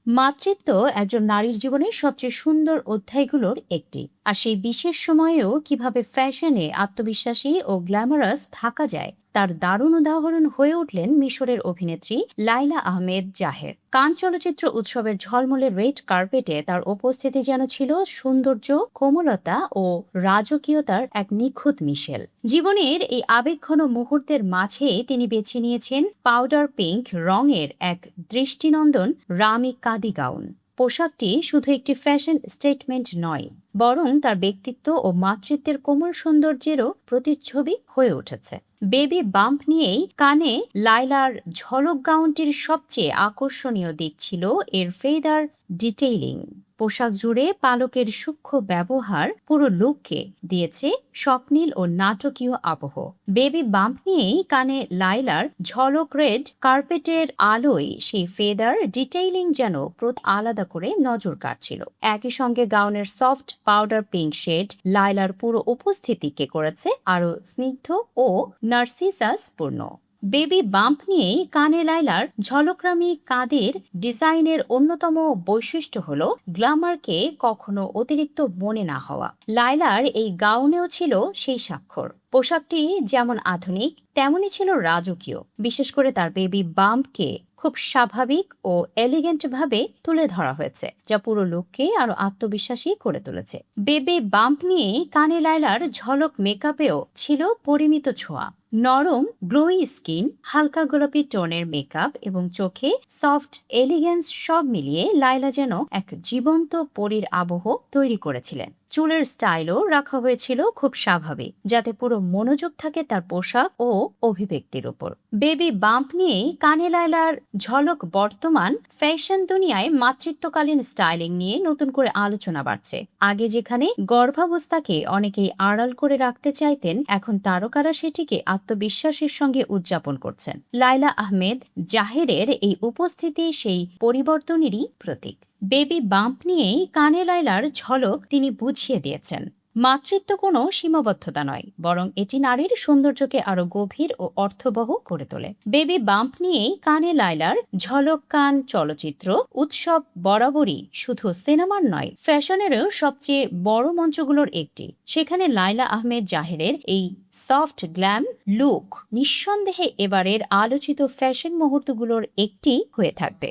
মাতৃত্ব একজন নারীর জীবনের সবচেয়ে সুন্দর অধ্যায়গুলোর একটি, আর সেই বিশেষ সময়েও কিভাবে ফ্যাশনে আত্মবিশ্বাসী ও গ্ল্যামারাস থাকা যায় তার দারুণ উদাহরণ হয়ে উঠলেন মিশরের অভিনেত্রী লাইলা আহমেদ জাহের। কান চলচ্চিত্র উৎসবের ঝলমলে রেড কার্পেটে তার উপস্থিতি যেন ছিল সৌন্দর্য, কোমলতা ও রাজকীয়তার এক নিখুঁত মিশেল। জীবনের এই আবেগঘন মুহূর্তের মাঝে তিনি বেছে নিয়েছেন পাউডার পিঙ্ক রঙের এক দৃষ্টিনন্দন রামি কাদি গাউন। পোশাকটি শুধু একটি ফ্যাশন স্টেটমেন্ট নয়, বরং তার ব্যক্তিত্ব ও মাতৃত্বের কোমল সৌন্দর্যেরও প্রতিচ্ছবি হয়ে উঠেছে। বেবি বাম্প নিয়েই কানে লাইলার ঝলক গাউনটির সবচেয়ে আকর্ষণীয় দিক ছিল এর ফেদার ডিটেইলিং। পোশাক জুড়ে পালকের সূক্ষ্ম ব্যবহার পুরো লুককে দিয়েছে স্বপ্নীল ও নাটকীয় আবহ। বেবি বাম্প নিয়েই কানে লাইলার ঝলক রেড কার্পেটের আলোয় সেই ফেদার ডিটেইলিং যেন আলাদা করে নজর কাটছিল। একই সঙ্গে গাউনের সফট পাউডার পিঙ্ক শেড লাইলার পুরো উপস্থিতিকে করেছে আরো স্নিগ্ধ ও নার্সিসাস পূর্ণ। বেবি বাম্প নিয়েই কানে লাইলার ঝলকরামি কাঁধের ডিজাইনের অন্যতম বৈশিষ্ট্য হল গ্ল্যামারকে কখনো অতিরিক্ত মনে না হওয়া। লাইলার এই গাউনেও ছিল সেই স্বাক্ষর। পোশাকটি যেমন আধুনিক তেমনই ছিল রাজকীয়। বিশেষ করে তার বেবি বাম্পকে খুব স্বাভাবিক ও এলিগেন্ট ভাবে তুলে ধরা হয়েছে, যা পুরো লুককে আরো আত্মবিশ্বাসী করে তুলেছে। বেবি বাম্প নিয়েই কানে লাইলার ঝলক মেকআপেও ছিল পরিমিত ছোঁয়া। নরম গ্লোই স্কিন, হালকা গোলাপি টোনের মেকআপ এবং চোখে সফট এলিগেন্স সব মিলিয়ে লাইলা যেন এক জীবন্ত পরীর আবহ তৈরি করেছিলেন। চুলের স্টাইলও রাখা হয়েছিল খুব স্বাভাবিক, যাতে পুরো মনোযোগ থাকে তার পোশাক ও অভিব্যক্তির উপর। বেবি বাম্প নিয়েই কানে লাইলার ঝলক বর্তমান ফ্যাশন দুনিয়ায় মাতৃত্বকালীন স্টাইলিং নিয়ে নতুন করে আলোচনা বাড়ছে। আগে যেখানে গর্ভাবস্থাকে অনেকেই আড়াল করে রাখতে চাইতেন, এখন তারকারা সেটিকে আত্মবিশ্বাসের সঙ্গে উদযাপন করছেন। লাইলা আহমেদ জাহেরের এই উপস্থিতি সেই পরিবর্তনেরই প্রতীক। বেবি বাম্প নিয়েই কানে লাইলার ঝলক তিনি বুঝিয়ে দিয়েছেন, মাতৃত্ব কোনো সীমাবদ্ধতা নয়, বরং এটি নারীর সৌন্দর্যকে আরো গভীর ও অর্থবহ করে তোলে। বেবি বাম্প নিয়েই কানে লাইলার ঝলক কান চলচ্চিত্র উৎসব বরাবরই শুধু সিনেমার নয়, ফ্যাশনেরও সবচেয়ে বড় মঞ্চগুলোর একটি। সেখানে লাইলা আহমেদ জাহেরের এই সফট গ্ল্যাম লুক নিঃসন্দেহে এবারের আলোচিত ফ্যাশন মুহূর্তগুলোর একটি হয়ে থাকবে।